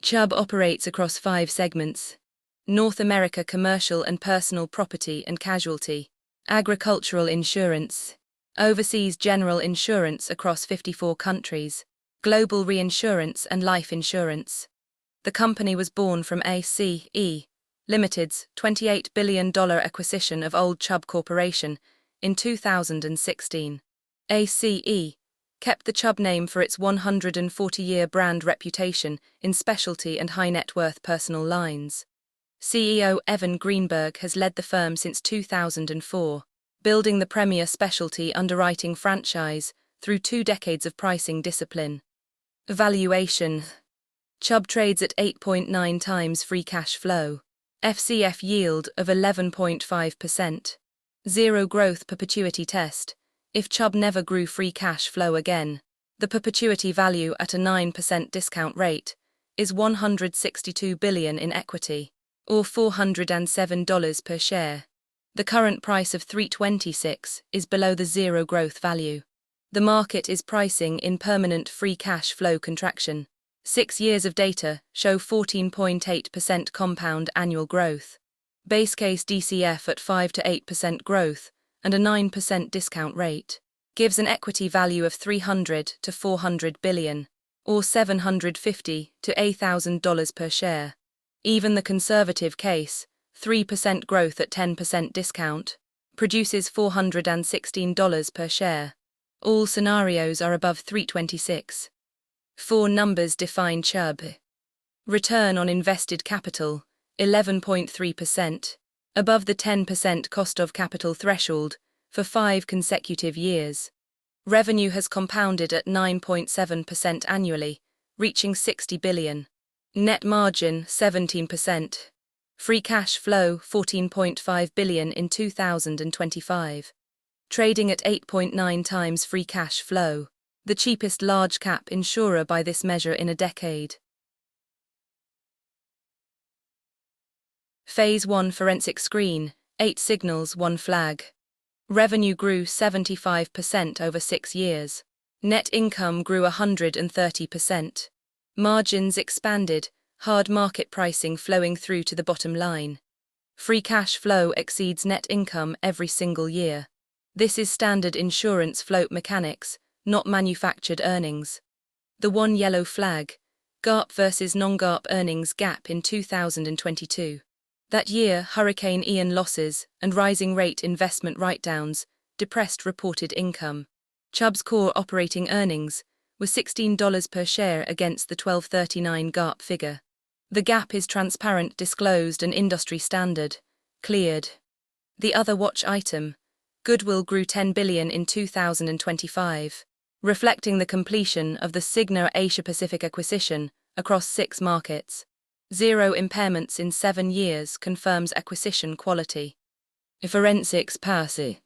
Chubb operates across 5 segments: North America commercial and personal property and casualty, agricultural insurance, overseas general insurance across 54 countries, global reinsurance and life insurance. The company was born from ACE Limited's $28 billion acquisition of old Chubb Corporation in 2016. ACE kept the Chubb name for its 140-year brand reputation in specialty and high-net-worth personal lines. CEO Evan Greenberg has led the firm since 2004, building the premier specialty underwriting franchise through 2 decades of pricing discipline. Valuation: Chubb trades at 8.9 times free cash flow, FCF yield of 11.5%, zero growth perpetuity test. If Chubb never grew free cash flow again, the perpetuity value at a 9% discount rate is $162 billion in equity, or $407 per share. The current price of $326 is below the zero growth value. The market is pricing in permanent free cash flow contraction. 6 years of data show 14.8% compound annual growth. Base case DCF at 5 to 8% growth and a 9% discount rate gives an equity value of $300 to $400 billion, or $750 to $8,000 per share. Even the conservative case, 3% growth at 10% discount, produces $416 per share. All scenarios are above $326. 4 numbers define Chubb. Return on invested capital, 11.3%, above the 10% cost of capital threshold for 5 consecutive years. Revenue has compounded at 9.7% annually, reaching $60 billion. Net margin, 17%. Free cash flow, $14.5 billion in 2025. Trading at 8.9 times free cash flow, the cheapest large-cap insurer by this measure in a decade. Phase 1 forensic screen, 8 signals, 1 flag. Revenue grew 75% over 6 years. Net income grew 130%. Margins expanded, hard market pricing flowing through to the bottom line. Free cash flow exceeds net income every single year. This is standard insurance float mechanics, not manufactured earnings. The 1 yellow flag, GAAP versus non-GAAP earnings gap in 2022. That year, Hurricane Ian losses and rising rate investment write-downs depressed reported income. Chubb's core operating earnings was $16 per share against the $12.39 GAAP figure. The gap is transparent, disclosed, and industry standard, cleared. The other watch item, goodwill grew $10 billion in 2025, reflecting the completion of the Cigna Asia-Pacific acquisition across 6 markets. 0 impairments in 7 years confirms acquisition quality. Forensics PASI.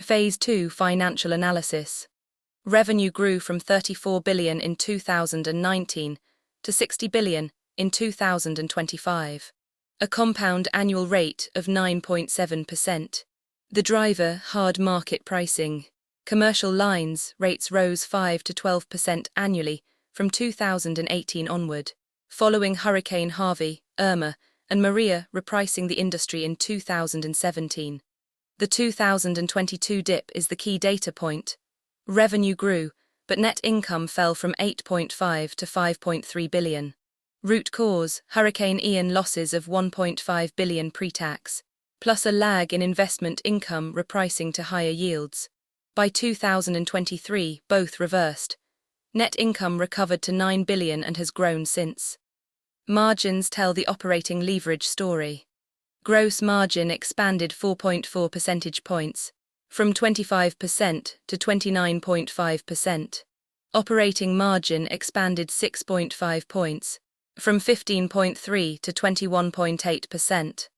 Phase 2 financial analysis. Revenue grew from $34 billion in 2019 to $60 billion in 2025. A compound annual rate of 9.7%. The driver, hard market pricing. Commercial lines rates rose 5 to 12% annually from 2018 onward, following Hurricane Harvey, Irma, and Maria repricing the industry in 2017. The 2022 dip is the key data point. Revenue grew, but net income fell from $8.5 to $5.3 billion. Root cause, Hurricane Ian losses of $1.5 billion pre-tax, plus a lag in investment income repricing to higher yields. By 2023, both reversed. Net income recovered to $9 billion and has grown since. Margins tell the operating leverage story. Gross margin expanded 4.4 percentage points, from 25% to 29.5%. Operating margin expanded 6.5 points, from 15.3 to 21.8%.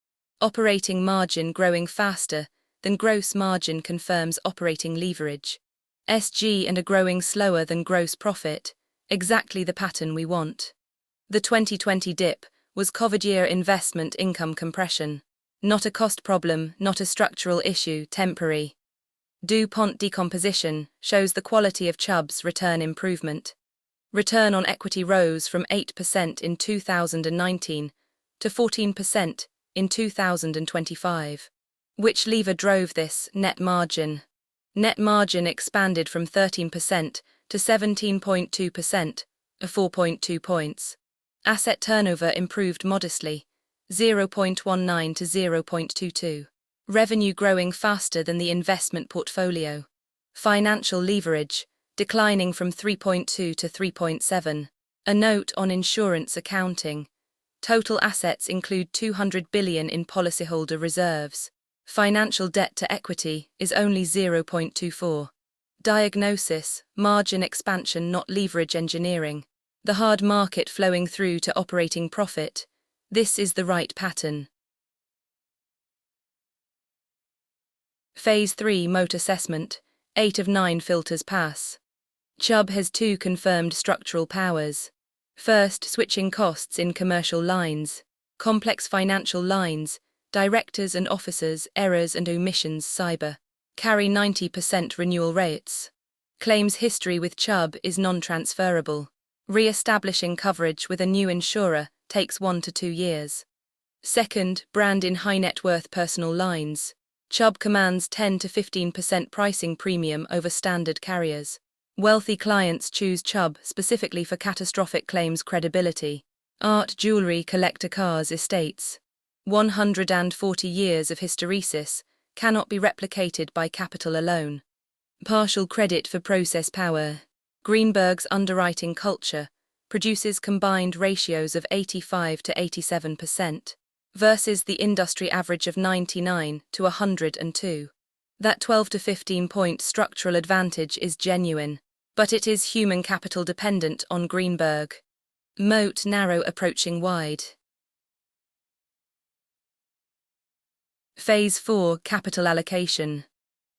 Operating margin growing faster than gross margin confirms operating leverage. SG and growing slower than gross profit, exactly the pattern we want. The 2020 dip was COVID-year investment income compression. Not a cost problem, not a structural issue, temporary. DuPont decomposition shows the quality of Chubb's return improvement. Return on equity rose from 8% in 2019 to 14% in 2025. Which lever drove this? Net margin. Net margin expanded from 13% to 17.2%, a 4.2 points. Asset turnover improved modestly, 0.19 to 0.22. Revenue growing faster than the investment portfolio. Financial leverage, declining from 3.2 to 3.7. A note on insurance accounting. Total assets include $200 billion in policyholder reserves. Financial debt to equity is only 0.24. Diagnosis, margin expansion, not leverage engineering. The hard market flowing through to operating profit. This is the right pattern. Phase 3 Moat Assessment. 8 of 9 filters pass. Chubb has 2 confirmed structural powers. First, switching costs in commercial lines. Complex financial lines, directors and officers, errors and omissions, cyber. Carry 90% renewal rates. Claims history with Chubb is non-transferable. Re-establishing coverage with a new insurer takes 1 to 2 years. Second, brand in high-net-worth personal lines. Chubb commands 10 to 15% pricing premium over standard carriers. Wealthy clients choose Chubb specifically for catastrophic claims credibility. Art, jewelry, collector cars, estates. 140 years of hysteresis cannot be replicated by capital alone. Partial credit for process power. Greenberg's underwriting culture produces combined ratios of 85 to 87%, versus the industry average of 99 to 102. That 12 to 15-point structural advantage is genuine, but it is human capital dependent on Greenberg. Moat narrow approaching wide. Phase 4 Capital Allocation.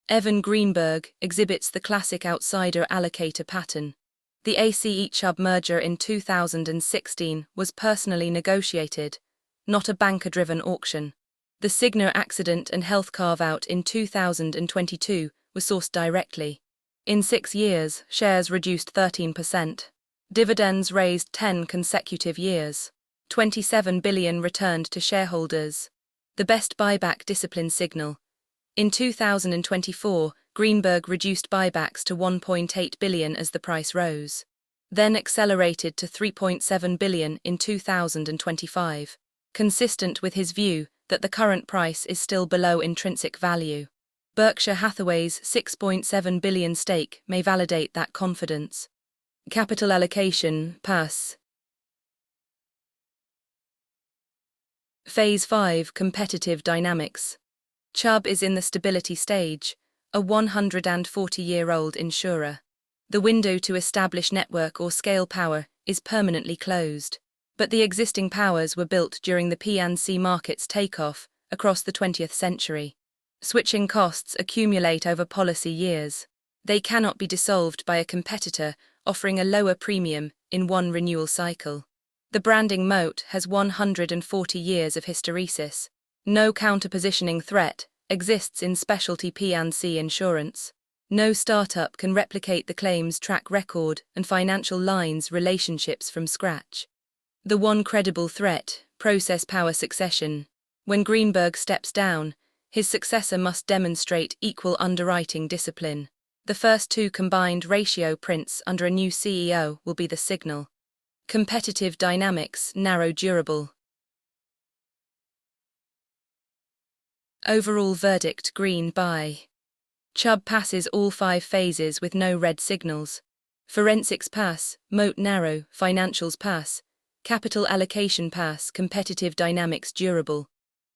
Evan Greenberg exhibits the classic outsider allocator pattern. The ACE-Chubb merger in 2016 was personally negotiated, not a banker-driven auction. The Cigna accident and health carve-out in 2022 was sourced directly. In 6 years, shares reduced 13%. Dividends raised 10 consecutive years. $27 billion returned to shareholders. The best buyback discipline signal. In 2024, Greenberg reduced buybacks to $1.8 billion as the price rose. Then accelerated to $3.7 billion in 2025, consistent with his view that the current price is still below intrinsic value. Berkshire Hathaway's $6.7 billion stake may validate that confidence. Capital allocation, pass. Phase 5 Competitive Dynamics. Chubb is in the stability stage, a 140-year-old insurer. The window to establish network or scale power is permanently closed, but the existing powers were built during the P&C market's takeoff across the 20th century. Switching costs accumulate over policy years. They cannot be dissolved by a competitor offering a lower premium in one renewal cycle. The branding moat has 140 years of hysteresis. No counterpositioning threat exists in specialty P&C insurance. No startup can replicate the claims track record and financial lines relationships from scratch. The one credible threat, process power succession. When Greenberg steps down, his successor must demonstrate equal underwriting discipline. The first 2 combined ratio prints under a new CEO will be the signal. Competitive dynamics, narrow, durable. Overall verdict, green buy. Chubb passes all 5 phases with no red signals. Forensics pass, moat narrow, financials pass, capital allocation pass, competitive dynamics durable.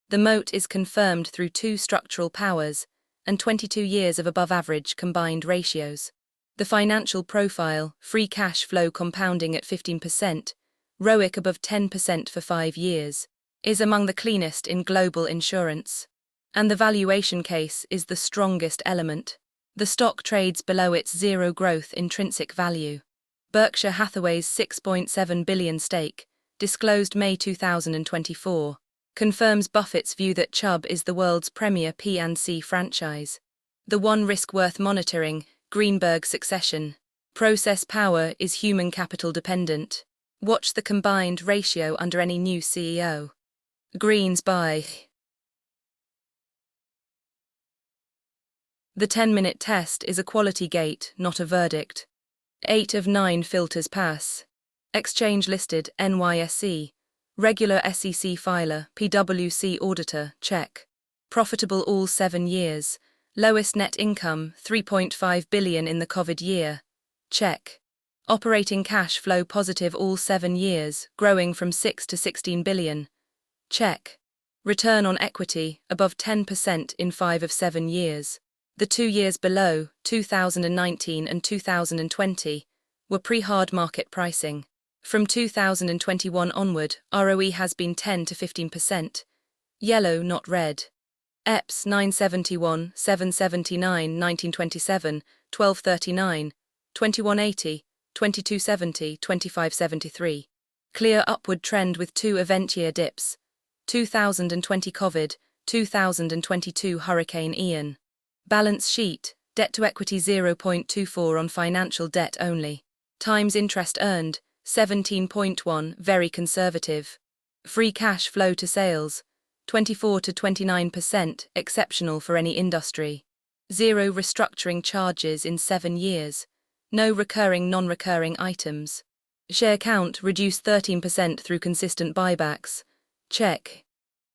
The moat is confirmed through 2 structural powers and 22 years of above-average combined ratios. The financial profile, free cash flow compounding at 15%, ROIC above 10% for 5 years, is among the cleanest in global insurance. And the valuation case is the strongest element. The stock trades below its zero growth intrinsic value. Berkshire Hathaway's $6.7 billion stake, disclosed May 2024, confirms Buffett's view that Chubb is the world's premier P&C franchise. The one risk worth monitoring, Greenberg succession. Process power is human capital dependent. Watch the combined ratio under any new CEO. Greens buy. The 10-minute test is a quality gate, not a verdict. 8 of 9 filters pass. Exchange listed, NYSE. Regular SEC filer, PwC auditor, check. Profitable all 7 years. Lowest net income, $3.5 billion in the COVID year. Check. Operating cash flow positive all 7 years, growing from 6 to 16 billion. Check. Return on equity, above 10% in 5 of 7 years. The 2 years below, 2019 and 2020, were pre-hard market pricing. From 2021 onward, ROE has been 10 to 15%. Yellow, not red. EPS 971, 779, 1927, 1239, 2180, 2270, 2573. Clear upward trend with 2 event year dips. 2020 COVID, 2022 Hurricane Ian. Balance sheet, debt to equity 0.24 on financial debt only. Times interest earned, 17.1, very conservative. Free cash flow to sales, 24 to 29%, exceptional for any industry. 0 restructuring charges in 7 years. No recurring non-recurring items. Share count reduced 13% through consistent buybacks. Check.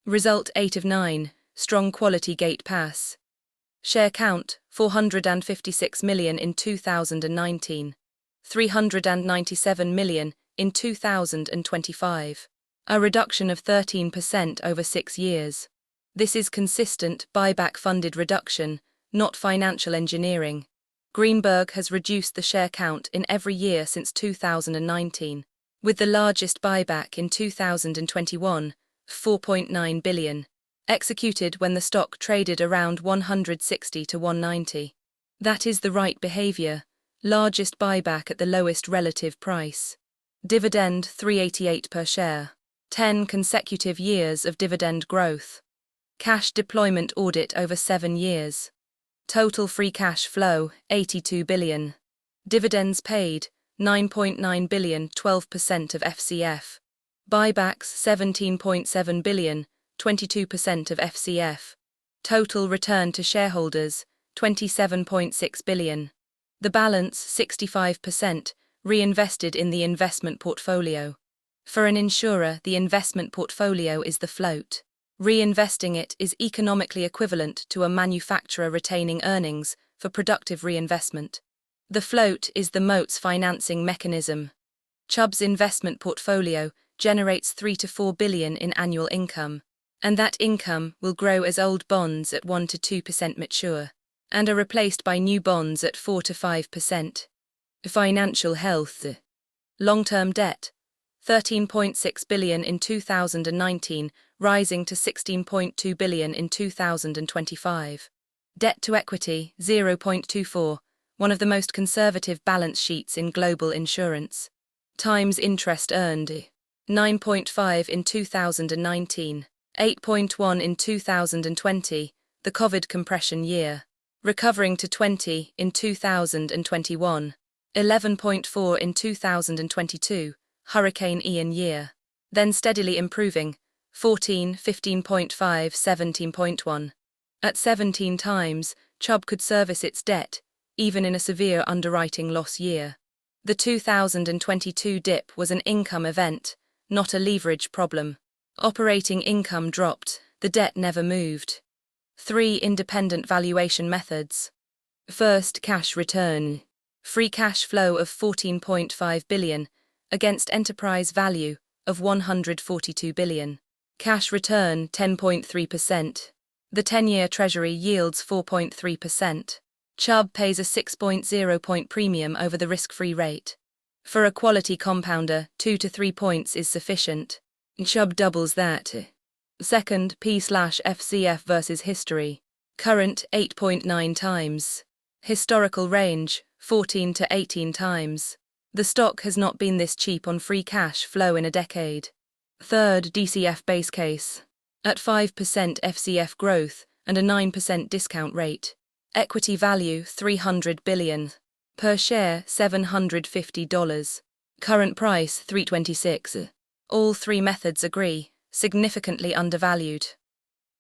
Result 8 of 9, strong quality gate pass. Share count, 456 million in 2019. 397 million in 2025. A reduction of 13% over 6 years. This is consistent buyback-funded reduction, not financial engineering. Greenberg has reduced the share count in every year since 2019, with the largest buyback in 2021, 4.9 billion, executed when the stock traded around 160 to 190. That is the right behavior. Largest buyback at the lowest relative price. Dividend 388 per share. 10 consecutive years of dividend growth. Cash deployment audit over 7 years. Total free cash flow, 82 billion. Dividends paid, 9.9 billion, 12% of FCF. Buybacks, 17.7 billion, 22% of FCF. Total return to shareholders, 27.6 billion. The balance, 65%, reinvested in the investment portfolio. For an insurer, the investment portfolio is the float. Reinvesting it is economically equivalent to a manufacturer retaining earnings for productive reinvestment. The float is the moat's financing mechanism. Chubb's investment portfolio generates 3 to 4 billion in annual income, and that income will grow as old bonds at 1 to 2% mature, and are replaced by new bonds at 4 to 5%. Financial health. Long-term debt, 13.6 billion in 2019, rising to 16.2 billion in 2025. Debt to equity, 0.24, one of the most conservative balance sheets in global insurance. Times interest earned, 9.5 in 2019, 8.1 in 2020, the COVID compression year, recovering to 20 in 2021, 11.4 in 2022, Hurricane Ian year, then steadily improving, 14, 15.5, 17.1. At 17 times, Chubb could service its debt, even in a severe underwriting loss year. The 2022 dip was an income event, not a leverage problem. Operating income dropped, the debt never moved. 3 independent valuation methods. First, cash return. Free cash flow of 14.5 billion against enterprise value of 142 billion. Cash return 10.3%. The 10-year Treasury yields 4.3%. Chubb pays a 6.0-point premium over the risk-free rate. For a quality compounder, 2 to 3 points is sufficient. Chubb doubles that. Second, P/FCF versus history. Current, 8.9 times. Historical range, 14 to 18 times. The stock has not been this cheap on free cash flow in a decade. Third, DCF base case. At 5% FCF growth and a 9% discount rate. Equity value, 300 billion. Per share $750. Current price $3.26. All three methods agree, significantly undervalued.